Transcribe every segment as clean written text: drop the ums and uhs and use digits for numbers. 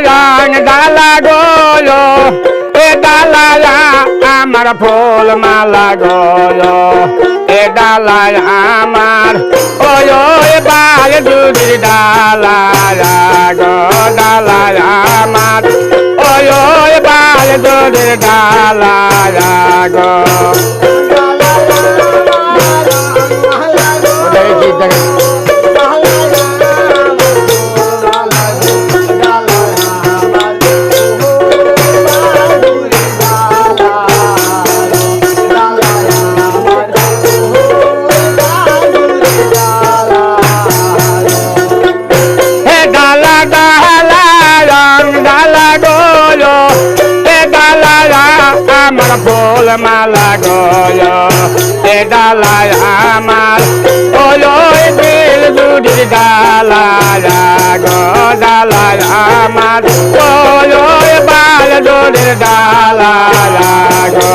ডালা গলো এ ডালা আমার ফুল মালা গলো এ ডালা আমার ওই বাল দুদির ডালা গো ডালা আমার ওই বাল দুদির ডালা গো আমার ফুল মালা গলো এ ডালা আমার ওই দিল দুদির ডালা গো ডালা আমার ওই বাল দুদির ডালা গো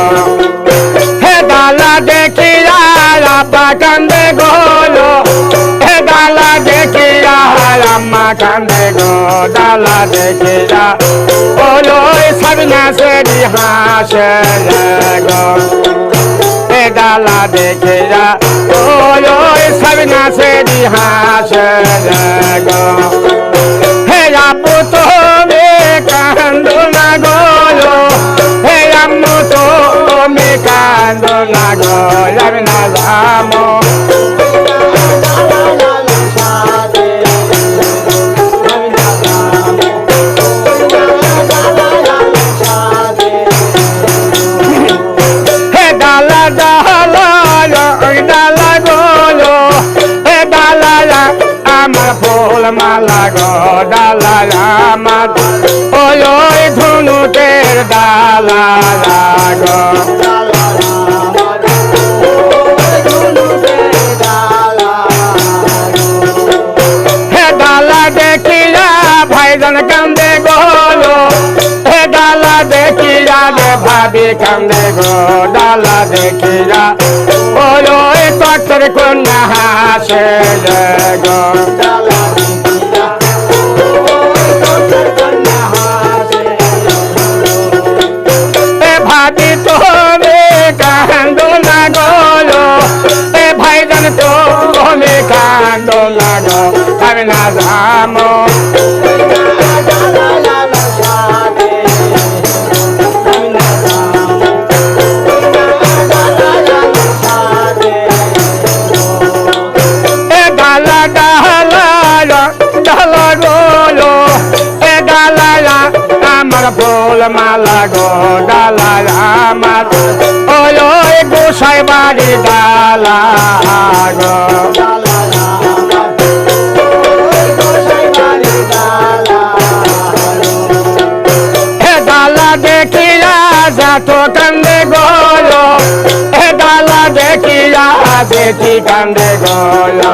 হে ডালা দেখিয়া আব্বা কান্দে গলো হে ডালা দেখিয়া আম্মা কান্দে গো ডালা দেখিয়া সাবিনা সেরি হাসে গো এ ডালা দেখে যা ওই সাবিনা সেরি হাসে গো হে আপু তুমি কান্দো না গো হে আম্মু তুমি কান্দো না গো আমি না যাবো আমার ফুল মালা গো ডালা আমার ওই ধনুটের ডালা গো হে ডালা দেখিয়া ভাইজান কান্দে গলো হে ডালা দেখিয়া রে ভাবি কান্দে গো ডালা দেখিয়া ওই তক্তর কন্যা হাসে গো ভাবি তুমি কান্দো না গলো এ ভাইজান তুমি কান্দো না গো আমি না যাবো আমার ফুল মালা গো ডালা আমার ওই গোসাই বাড়ি ডালা গো হে ডালা দেখিয়া যাত কান্দে গলো হে ডালা দেখিয়া যেটি কান্দে গলো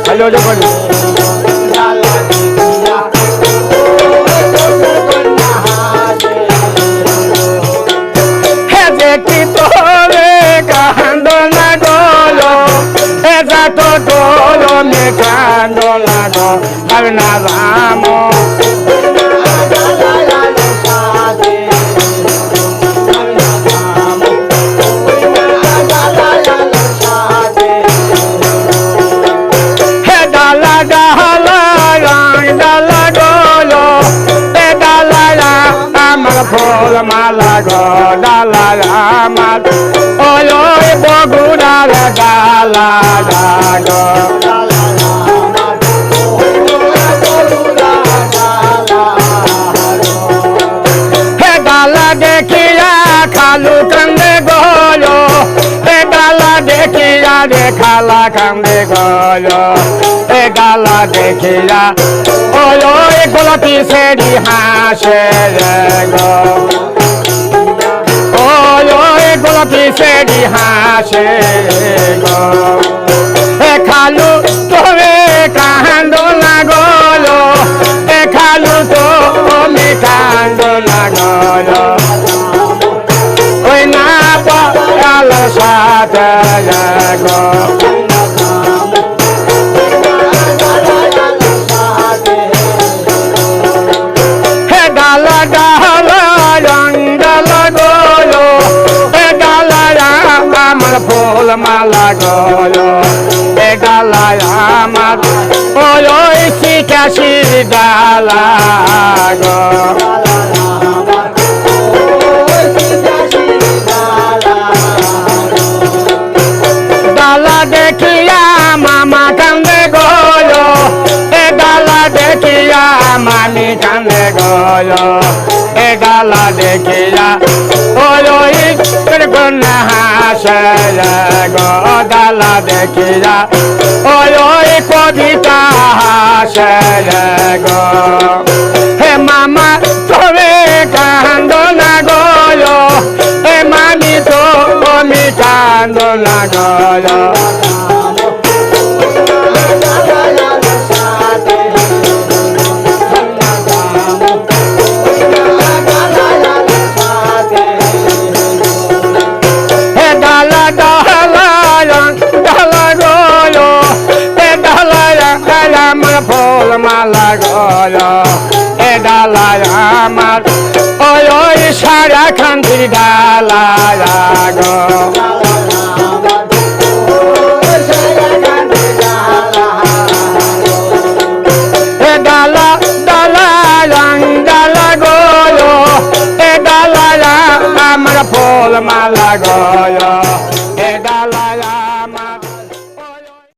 হ্যালো যখন me cando la go, avna ramo. He dala dala dala golo, he dala la amar phol mala go, dala amar. Oyo bogura dala go. দেখিয়া খালু কান্দে গলো এ ডালা দেখিয়া রে খালা কান্দে গলো এ ডালা দেখিয়া ওই গোলাপি সেরি হাসে গো ওই গোলাপি সেরি হাসে গো এ খালু তুমি কান্দো না গলো এ খালু তুমি কান্দো না গলো সাথে গো ফুল মালা গো এ ডালায় আমার ওই শিকাশির ডালা গো ডালা দেখিয়া মামা কান্দে গো এ ডালা দেখিয়া মামি কান্দে গো এ ডালা দেখিয়া ওই কন্যা হাসে গো ডালা দেখিয়া ওই কবিতা হাসে গো হে মামা তুমি কান্দো না গো হে মামি তো তুমি কান্দো না গো ফুল মালা গো এ ডালায় আমার ওই সারা খান্তির ডালা